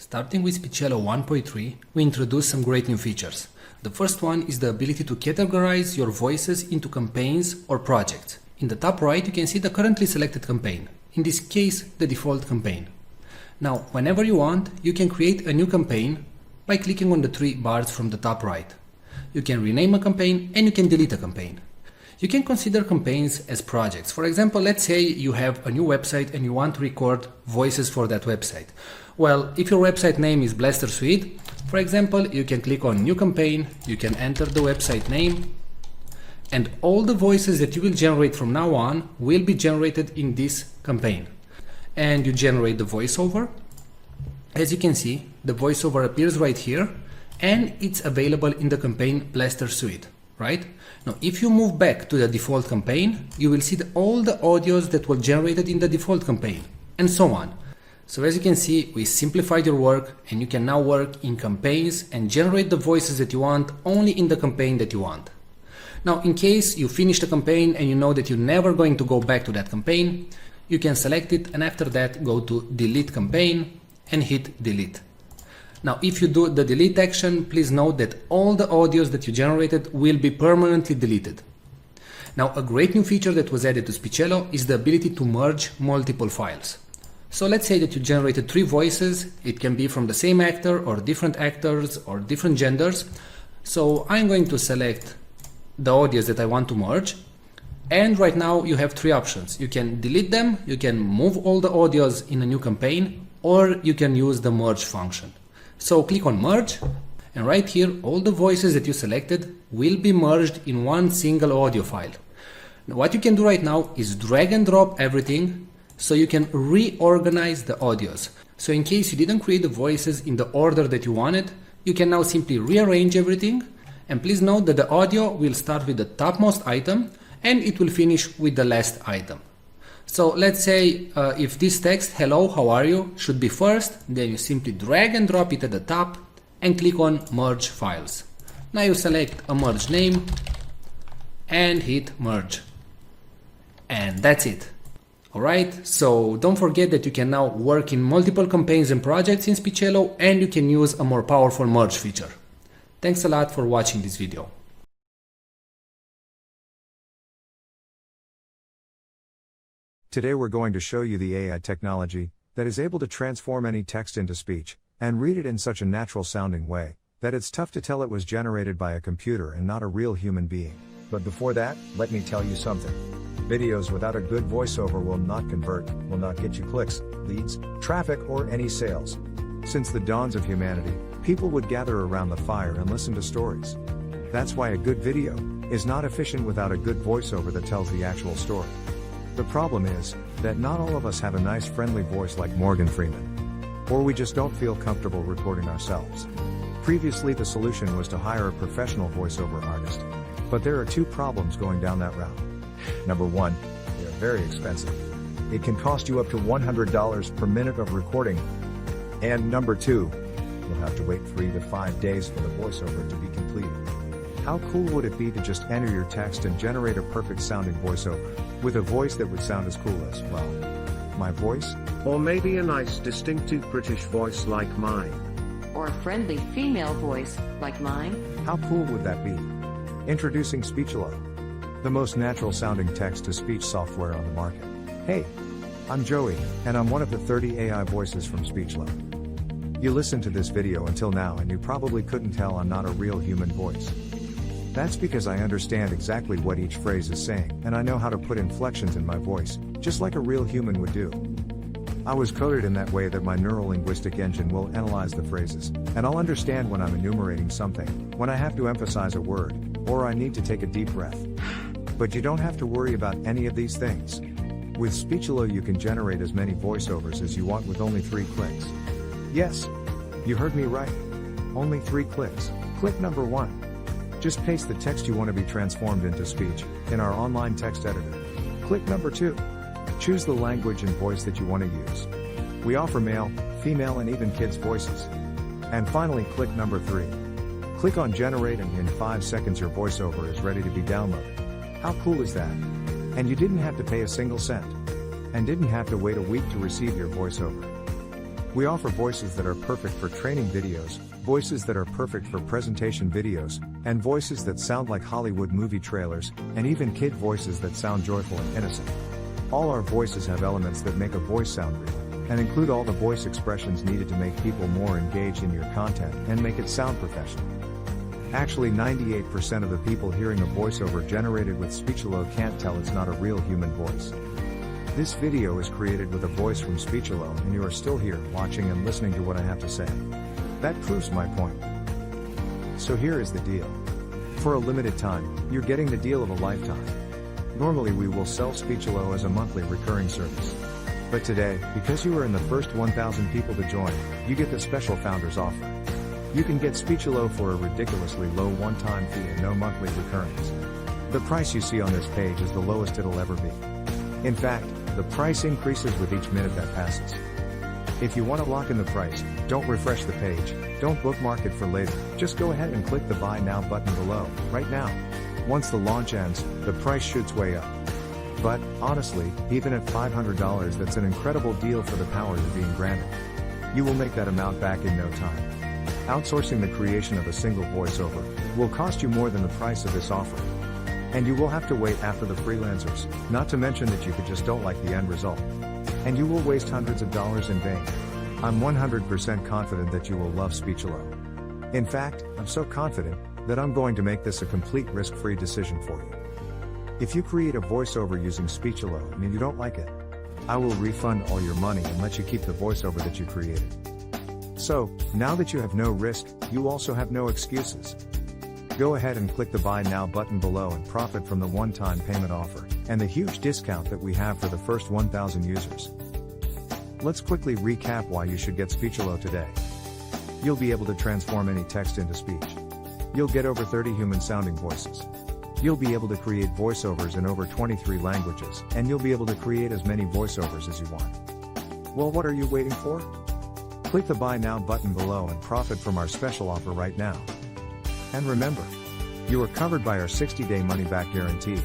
Starting with Speechelo 1.3, we introduced some great new features. The first one is the ability to categorize your voices into campaigns or projects. In the top right, you can see the currently selected campaign. In this case, the default campaign. Now, whenever you want, you can create a new campaign by clicking on the three bars from the top right. You can rename a campaign and you can delete a campaign. You can consider campaigns as projects. For example, let's say you have a new website and you want to record voices for that website. Well, if your website name is Blaster Suite, for example, you can click on New Campaign, you can enter the website name, and all the voices that you will generate from now on will be generated in this campaign. And you generate the voiceover. As you can see, the voiceover appears right here, and it's available in the campaign Blaster Suite, right? Now, if you move back to the default campaign, you will see all the audios that were generated in the default campaign, and so on. So as you can see, we simplified your work, and you can now work in campaigns and generate the voices that you want only in the campaign that you want. Now, in case you finish the campaign and you know that you're never going to go back to that campaign, you can select it and after that go to Delete Campaign and hit Delete. Now, if you do the delete action, please note that all the audios that you generated will be permanently deleted. Now, a great new feature that was added to Speechelo is the ability to merge multiple files. So let's say that you generated 3 voices. It can be from the same actor or different actors or different genders. So I'm going to select the audios that I want to merge. And right now you have 3 options. You can delete them, you can move all the audios in a new campaign, or you can use the merge function. So click on merge, and right here all the voices that you selected will be merged in one single audio file. Now, what you can do right now is drag and drop everything so you can reorganize the audios. So in case you didn't create the voices in the order that you wanted, you can now simply rearrange everything. And please note that the audio will start with the topmost item and it will finish with the last item. So let's say if this text, hello, how are you, should be first, then you simply drag and drop it at the top and click on merge files. Now you select a merge name and hit merge. And that's it. Alright, so don't forget that you can now work in multiple campaigns and projects in Speechelo, and you can use a more powerful merge feature. Thanks a lot for watching this video. Today we're going to show you the AI technology that is able to transform any text into speech and read it in such a natural sounding way that it's tough to tell it was generated by a computer and not a real human being. But before that, let me tell you something. Videos without a good voiceover will not convert, will not get you clicks, leads, traffic, or any sales. Since the dawns of humanity, people would gather around the fire and listen to stories. That's why a good video is not efficient without a good voiceover that tells the actual story. The problem is that not all of us have a nice friendly voice like Morgan Freeman. Or we just don't feel comfortable recording ourselves. Previously the solution was to hire a professional voiceover artist. But there are 2 problems going down that route. Number 1, they are very expensive. It can cost you up to $100 per minute of recording. And number 2, you'll have to wait 3 to 5 days for the voiceover to be completed. How cool would it be to just enter your text and generate a perfect sounding voiceover, with a voice that would sound as cool as, well, my voice? Or maybe a nice distinctive British voice like mine. Or a friendly female voice like mine. How cool would that be? Introducing Speechelo, the most natural sounding text-to-speech software on the market. Hey, I'm Joey, and I'm one of the 30 AI voices from Speechelo. You listened to this video until now and you probably couldn't tell I'm not a real human voice. That's because I understand exactly what each phrase is saying, and I know how to put inflections in my voice, just like a real human would do. I was coded in that way that my neurolinguistic engine will analyze the phrases, and I'll understand when I'm enumerating something, when I have to emphasize a word, or I need to take a deep breath. But you don't have to worry about any of these things. With Speechelo you can generate as many voiceovers as you want with only 3 clicks. Yes, you heard me right. Only 3 clicks. Click number 1. Just paste the text you want to be transformed into speech in our online text editor. Click number 2. Choose the language and voice that you want to use. We offer male, female, and even kids' voices. And finally, click number 3. Click on generate and in 5 seconds your voiceover is ready to be downloaded. How cool is that? And you didn't have to pay a single cent. And didn't have to wait a week to receive your voiceover. We offer voices that are perfect for training videos, voices that are perfect for presentation videos, and voices that sound like Hollywood movie trailers, and even kid voices that sound joyful and innocent. All our voices have elements that make a voice sound real, and include all the voice expressions needed to make people more engaged in your content and make it sound professional. Actually, 98% of the people hearing a voiceover generated with Speechelo can't tell it's not a real human voice. This video is created with a voice from Speechelo, and you are still here watching and listening to what I have to say. That proves my point. So here is the deal. For a limited time, you're getting the deal of a lifetime. Normally we will sell Speechelo as a monthly recurring service. But today, because you are in the first 1,000 people to join, you get the special founders offer. You can get Speechelo for a ridiculously low one-time fee and no monthly recurrings. The price you see on this page is the lowest it'll ever be. In fact, the price increases with each minute that passes. If you want to lock in the price, don't refresh the page, don't bookmark it for later, just go ahead and click the Buy Now button below, right now. Once the launch ends, the price shoots way up. But, honestly, even at $500 that's an incredible deal for the power you're being granted. You will make that amount back in no time. Outsourcing the creation of a single voiceover will cost you more than the price of this offer. And you will have to wait after the freelancers, not to mention that you just don't like the end result. And you will waste hundreds of dollars in vain. I'm 100% confident that you will love Speechelo. In fact, I'm so confident that I'm going to make this a complete risk-free decision for you. If you create a voiceover using Speechelo and you don't like it, I will refund all your money and let you keep the voiceover that you created. So, now that you have no risk, you also have no excuses. Go ahead and click the Buy Now button below and profit from the one-time payment offer, and the huge discount that we have for the first 1,000 users. Let's quickly recap why you should get Speechelo today. You'll be able to transform any text into speech. You'll get over 30 human-sounding voices. You'll be able to create voiceovers in over 23 languages, and you'll be able to create as many voiceovers as you want. Well, what are you waiting for? Click the Buy Now button below and profit from our special offer right now. And remember, you are covered by our 60-day money-back guarantee.